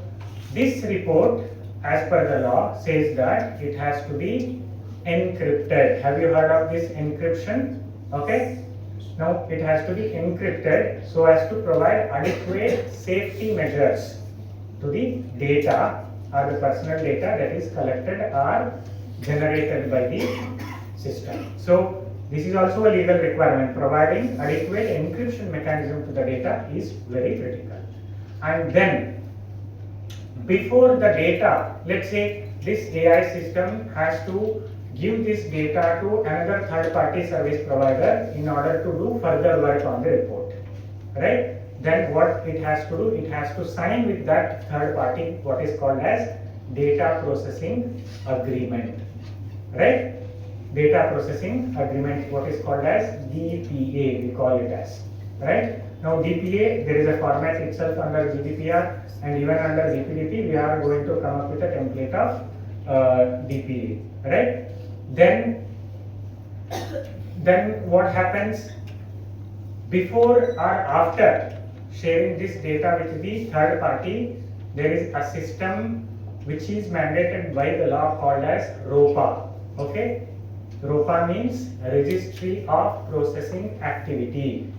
this report, as per the law, says that it has to be encrypted. Have you heard of this encryption? Okay. Now, it has to be encrypted so as to provide adequate safety measures to the data or the personal data that is collected or generated by the system. So This is also a legal requirement. Providing adequate encryption mechanism to the data is very critical. And then, before the data, let's say this AI system has to give this data to another third-party service provider in order to do further work on the report, right? Then what it has to do, it has to sign with that third party what is called as data processing agreement, right? Data processing agreement, what is called as DPA, we call it as, right? Now DPA, there is a format itself under GDPR, and even under DPDP, we are going to come up with a template of DPA, right? Then what happens before or after sharing this data with the third party? There is a system which is mandated by the law called as ROPA. Okay, ROPA means Registry of Processing Activity,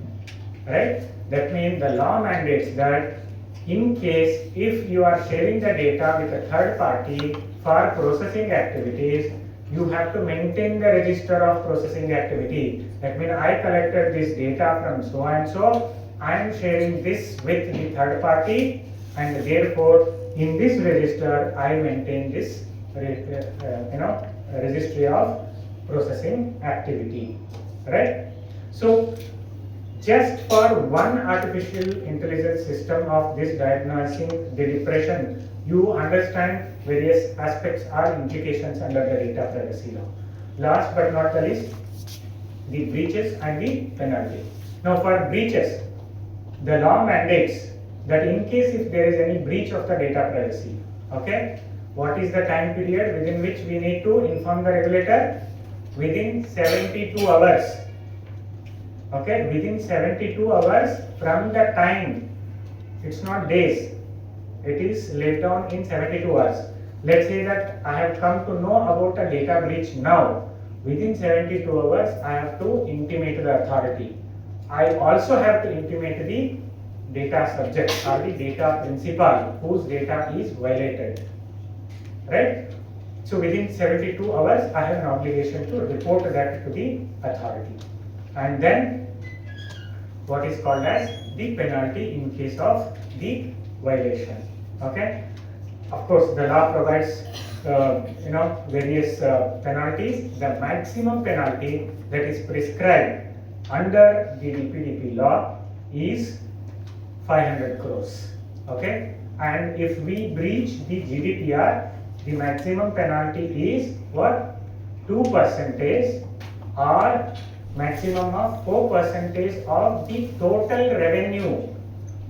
right? That means the law mandates that in case if you are sharing the data with a third party for processing activities, you have to maintain the register of processing activity. That means I collected this data from so and so, I am sharing this with the third party, and therefore in this register I maintain this registry of processing activity, right? So just for one artificial intelligence system of this diagnosing the depression, you understand various aspects or implications under the data privacy law. Last but not the least, the breaches and the penalty. Now for breaches, the law mandates that in case if there is any breach of the data privacy, okay, what is the time period within which we need to inform the regulator? Within 72 hours. Okay, within 72 hours from the time, it's not days, it is laid down in 72 hours. Let's say that I have come to know about a data breach now. Within 72 hours, I have to intimate the authority. I also have to intimate the data subject or the data principal whose data is violated, right? So within 72 hours, I have an obligation to report that to the authority. And then what is called as the penalty in case of the violation. Okay. Of course, the law provides various penalties. The maximum penalty that is prescribed under the DPDP law is 500 crores. Okay. And if we breach the GDPR, the maximum penalty is what? 2% or maximum of 4% of the total revenue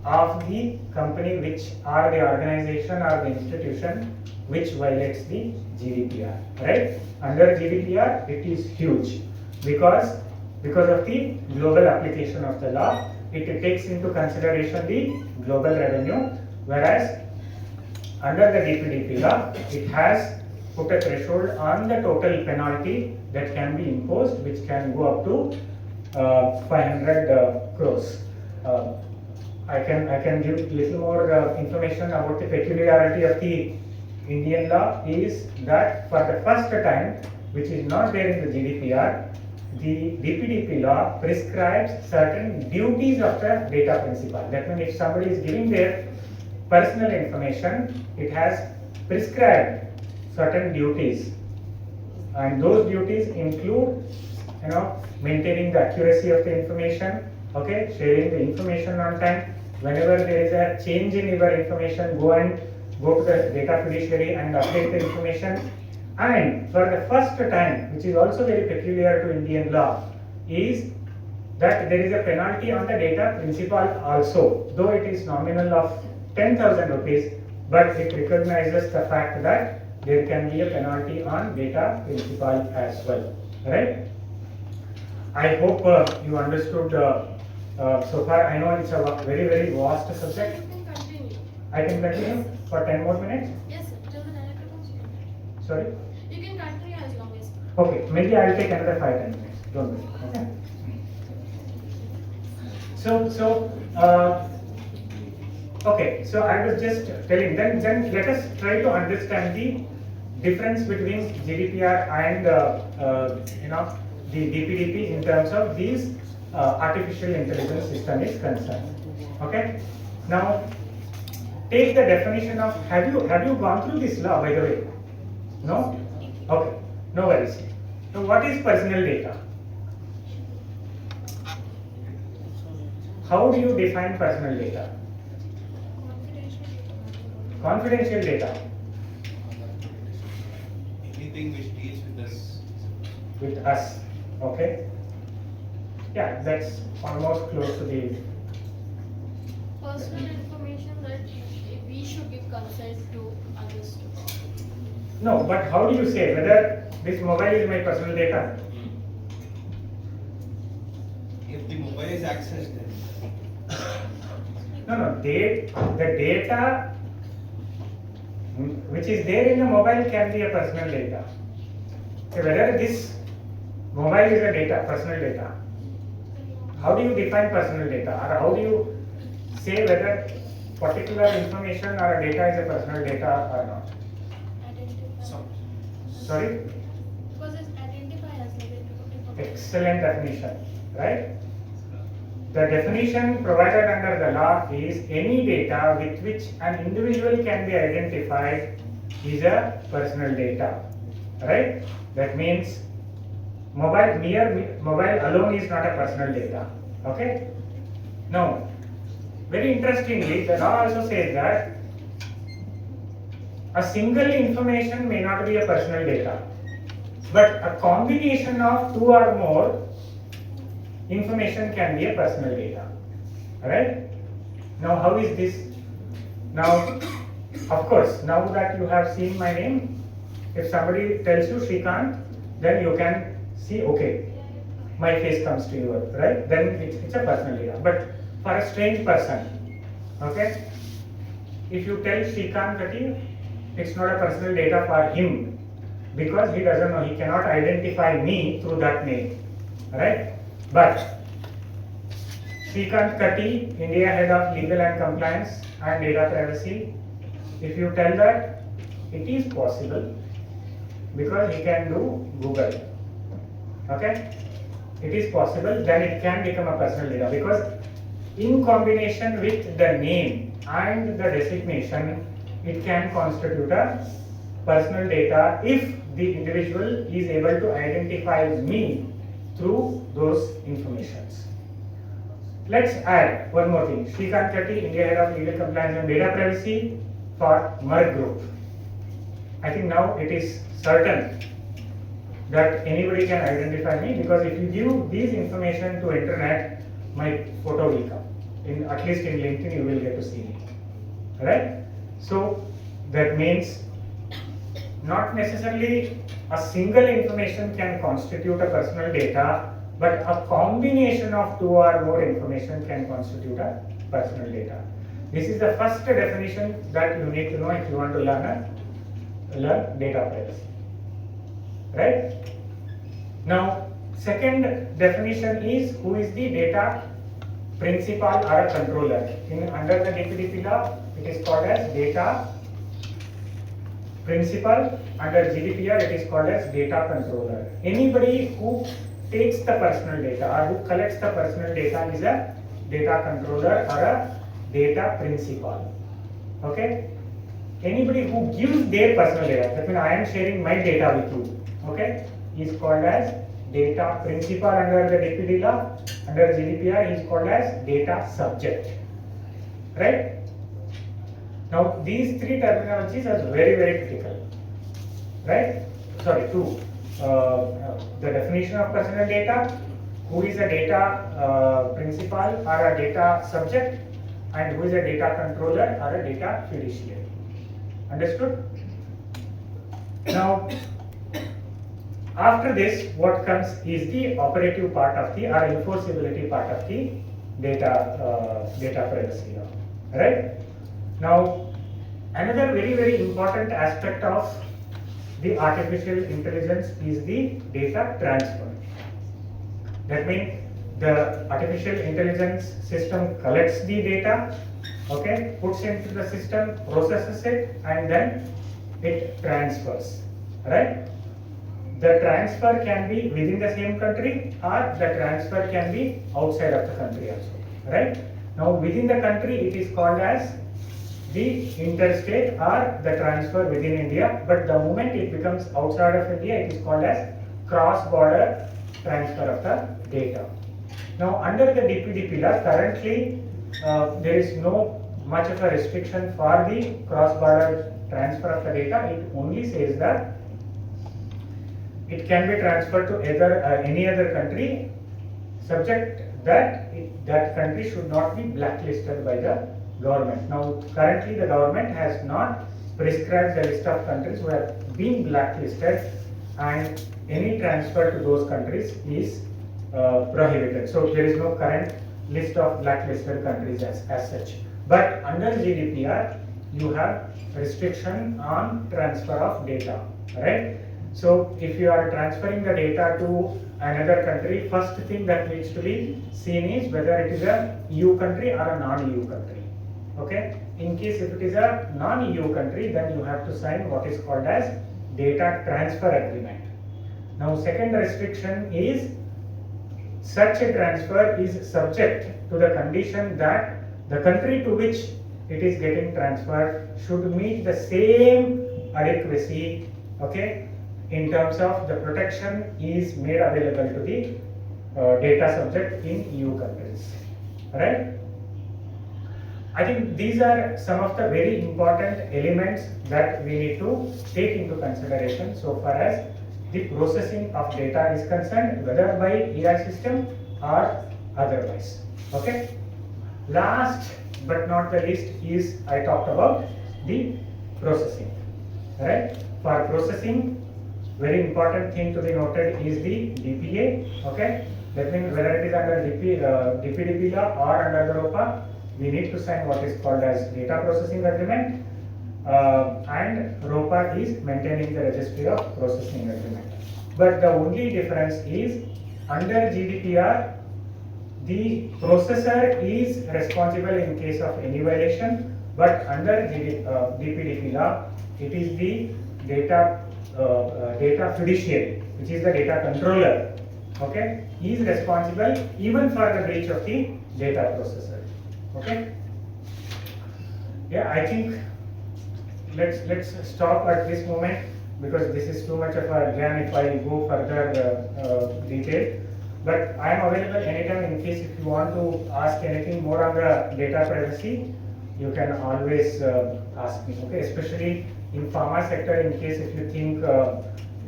of the company which or the organization or the institution which violates the GDPR, right? Under GDPR, it is huge because of the global application of the law. It takes into consideration the global revenue, whereas under the DPDP law, it has put a threshold on the total penalty that can be imposed, which can go up to 500 crores. I can give little more information about the peculiarity of the Indian law is that for the first time, which is not there in the GDPR, the DPDP law prescribes certain duties of the data principal. That means if somebody is giving their personal information, it has prescribed certain duties, and those duties include maintaining the accuracy of the information, okay, sharing the information on time. Whenever there is a change in your information, go to the data fiduciary and update the information. And for the first time, which is also very peculiar to Indian law, is that there is a penalty on the data principal also, though it is nominal of 10,000 rupees, but it recognizes the fact that there can be a penalty on data principal as well, right? I hope you understood so far. I know it's a very, very vast subject. You can continue. I can continue for 10 more minutes? Yes, sir. Till the director comes, you can. Sorry? You can continue as long as. Okay, maybe I'll take another 5-10 minutes. Don't worry. Okay. So I was just telling. Then let us try to understand the difference between GDPR and the DPDP in terms of these artificial intelligence system is concerned. Okay. Now, take the definition of, have you gone through this law, by the way? No? Okay, no worries. So what is personal data? How do you define personal data? Confidential data. Anything which deals with us. With us. Okay. Yeah, that's almost close to the Personal information that we should give consent to others to. no, but how do you say whether this mobile is my personal data? If the mobile is accessed, then No, the data which is there in the mobile can be a personal data. So whether this mobile is a data, personal data, how do you define personal data, or how do you say whether particular information or a data is a personal data or not? Identify. Sorry? Because it's identified as like Excellent definition, right? The definition provided under the law is any data with which an individual can be identified is a personal data, right? That means mere mobile alone is not a personal data, okay? Now, very interestingly, the law also says that a single information may not be a personal data, but a combination of two or more information can be a personal data. Alright? Now how is this? Now, of course, now that you have seen my name, if somebody tells you Shreekanth, then you can see, okay, my face comes to you, right? Then it's a personal data. But for a strange person, okay, if you tell Shreekanth Katti, it's not a personal data for him because he doesn't know, he cannot identify me through that name, right? But Shreekanth Katti, India Head of Legal and Compliance and Data Privacy, if you tell that, it is possible because he can do Google. Okay? It is possible, then it can become a personal data because in combination with the name and the designation, it can constitute a personal data if the individual is able to identify me through those informations. Let's add one more thing. Shreekanth Katti, India Head of Legal Compliance and Data Privacy for Merck Group. I think now it is certain that anybody can identify me because if you give these information to internet, my photo will come. At least in LinkedIn you will get to see me. Right? So that means not necessarily a single information can constitute a personal data, but a combination of two or more information can constitute a personal data. This is the first definition that you need to know if you want to learn data privacy. Right? Now, second definition is who is the data principal or a controller. Under the DPDP law, it is called as data principal. Under GDPR, it is called as data controller. Anybody who takes the personal data or who collects the personal data is a data controller or a data principal. Okay? Anybody who gives their personal data, that means I am sharing my data with you, okay, is called as data principal under the DPD law. Under GDPR, is called as data subject. Right? Now, these three terminologies are very, very critical. Right? Sorry, two. The definition of personal data, who is a data principal or a data subject, and who is a data controller or a data fiduciary. Understood? Now, after this, what comes is the operative part of the or enforceability part of the data privacy law. Right? Now, another very, very important aspect of the artificial intelligence is the data transfer. That means the artificial intelligence system collects the data, okay, puts into the system, processes it, and then it transfers. Right? the transfer can be within the same country or the transfer can be outside of the country also, right? Now within the country it is called as the interstate or the transfer within India, but the moment it becomes outside of India it is called as cross-border transfer of the data. Now under the DPDP law currently there is no much of a restriction for the cross-border transfer of the data. It only says that it can be transferred to either any other country, subject that that country should not be blacklisted by the government. Now currently the government has not prescribed the list of countries who have been blacklisted, and any transfer to those countries is prohibited. So there is no current list of blacklisted countries as such. But under GDPR you have restriction on transfer of data, right? So if you are transferring the data to another country, first thing that needs to be seen is whether it is a EU country or a non-EU country. Okay? In case if it is a non-EU country, then you have to sign what is called as data transfer agreement. Now second restriction is such a transfer is subject to the condition that the country to which it is getting transferred should meet the same adequacy, okay, in terms of the protection is made available to the data subject in EU countries, right? I think these are some of the very important elements that we need to take into consideration so far as the processing of data is concerned, whether by AI system or otherwise. Okay. Last but not the least is I talked about the processing. Right. For processing, very important thing to be noted is the DPA. Okay. That means whether it is under DPDP law or under the ROPA, we need to sign what is called as data processing agreement, and ROPA is maintaining the registry of processing agreement. But the only difference is under GDPR, the processor is responsible in case of any violation, but under DPDP law, it is the data fiduciary, which is the data controller, okay, is responsible even for the breach of the data processor. Okay. Yeah, I think let's stop at this moment because this is too much of a jam if I go further detail. But I am available anytime in case if you want to ask anything more on the data privacy, you can always ask me. Okay, especially in pharma sector, in case if you think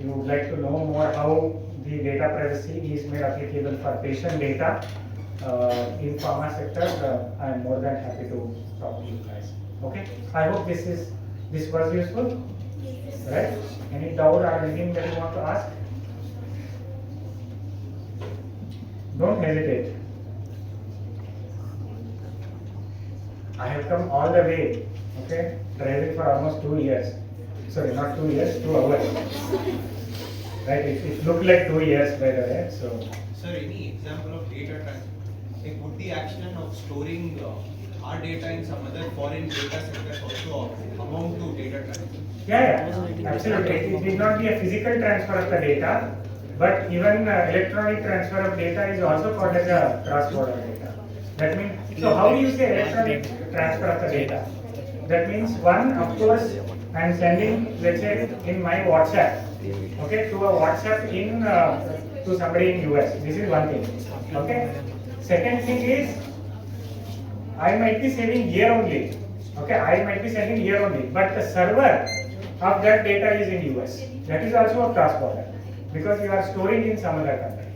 you would like to know more how the data privacy is made applicable for patient data. In pharma sector, I am more than happy to talk to you guys. Okay, I hope this was useful. Right? Any doubt or anything that you want to ask? Don't hesitate. I have come all the way. Okay, driving for almost 2 years. Sorry, not 2 years, 2 hours. Right? It looked like 2 years by the way. So. Sir, any example of data transfer? Like, would the action of storing our data in some other foreign data centers also amount to data transfer? Yeah, absolutely. It need not be a physical transfer of the data, but even electronic transfer of data is also called as a cross-border data. That means, so how do you say electronic transfer of the data? That means one, of course, I am sending, let's say, in my WhatsApp, okay, to a WhatsApp in to somebody in US. This is one thing. Okay. Second thing is, I might be saving here only. Okay, I might be sending here only, but the server of that data is in US. That is also a cross-border because you are storing in some other country.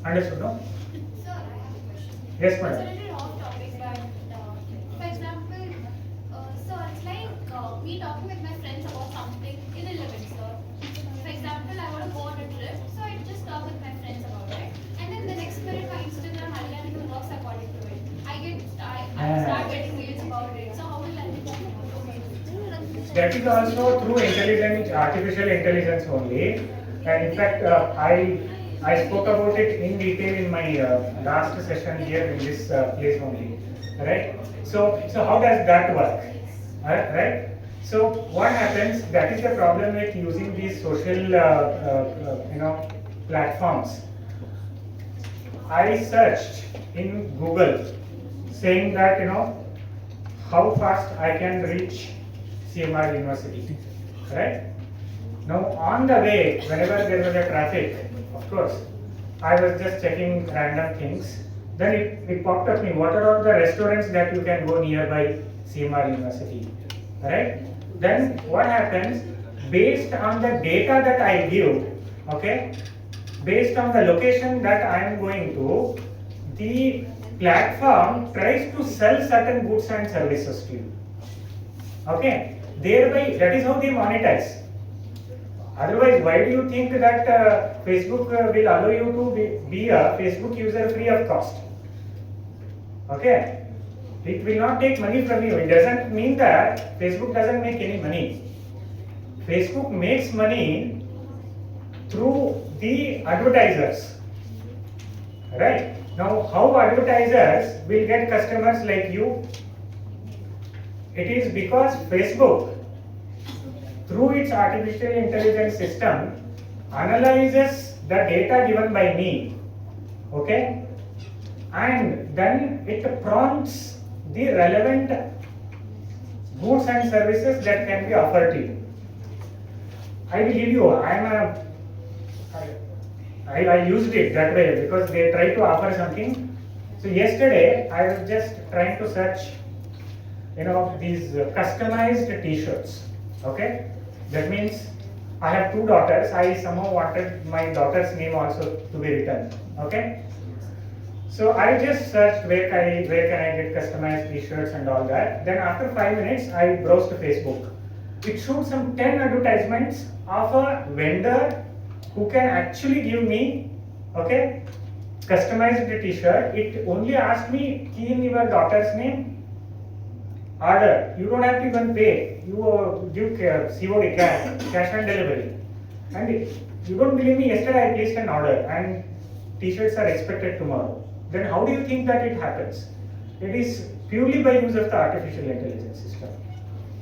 Understood, no? Sir, I have a question. Yes, It's a madam. little off topic, but for example, sir, it's like me talking with my friends about something irrelevant, sir. For example, I want to go on a trip, so I just talk with my friends about it, and then the next minute my Instagram algorithm works according to it. I start getting reels about it. So how will I do that? That is also through artificial intelligence only. And in fact, I spoke about it in detail in my last session here in this place only. Right? So how does that work? Right? So what happens? That is the problem with using these social, platforms. I searched in Google saying that how fast I can reach CMR University, right? Now on the way, whenever there was a traffic, of course, I was just checking random things. Then it popped up me, what are all the restaurants that you can go nearby CMR University, right? Then what happens, based on the data that I give, okay, based on the location that I am going to, the platform tries to sell certain goods and services to you, okay? Thereby, that is how they monetize. Otherwise, why do you think that Facebook will allow you to be a Facebook user free of cost? Okay, it will not take money from you. It doesn't mean that Facebook doesn't make any money. Facebook makes money through the advertisers, right? Now, how advertisers will get customers like you? It is because Facebook, through its artificial intelligence system, analyzes the data given by me, okay, and then it prompts the relevant goods and services that can be offered to you. I will give you, I used it that way because they try to offer something. So yesterday I was just trying to search, these customized t-shirts, okay. That means I have two daughters. I somehow wanted my daughter's name also to be written, okay. So I just searched where can I get customized t-shirts and all that. Then after 5 minutes I browsed Facebook. It showed some 10 advertisements of a vendor who can actually give me, okay, customized t-shirt. It only asked me, key in your daughter's name, order. You don't have to even pay. You give COD, cash on delivery. And you don't believe me, yesterday I placed an order and t-shirts are expected tomorrow. Then how do you think that it happens? It is purely by use of the artificial intelligence system.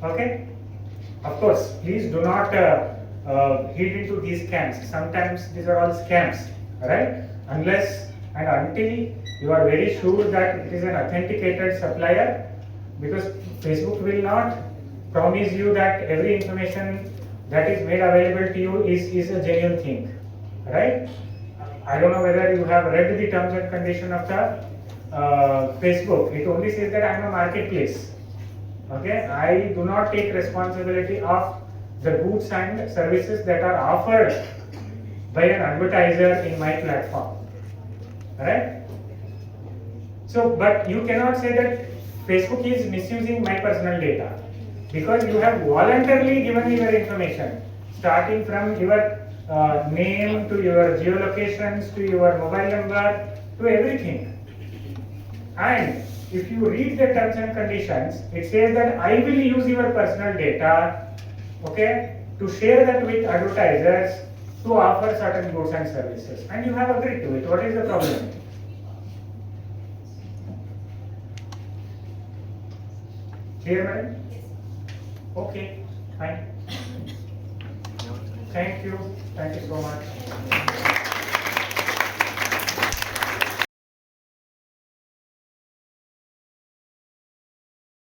Okay? Of course, please do not heed into these scams. Sometimes these are all scams, right? Unless and until you are very sure that it is an authenticated supplier, because Facebook will not promise you that every information that is made available to you is a genuine thing, right? I don't know whether you have read the terms and condition of the Facebook. It only says that I am a marketplace. Okay, I do not take responsibility of the goods and services that are offered by an advertiser in my platform. Right? So, but you cannot say that Facebook is misusing my personal data, because you have voluntarily given me your information, starting from your name to your geolocations to your mobile number to everything. And if you read the terms and conditions, it says that I will use your personal data, okay, to share that with advertisers to offer certain goods and services. And you have agreed to it. What is the problem? Clear, madam? Okay, fine. Thank you. Thank you so much.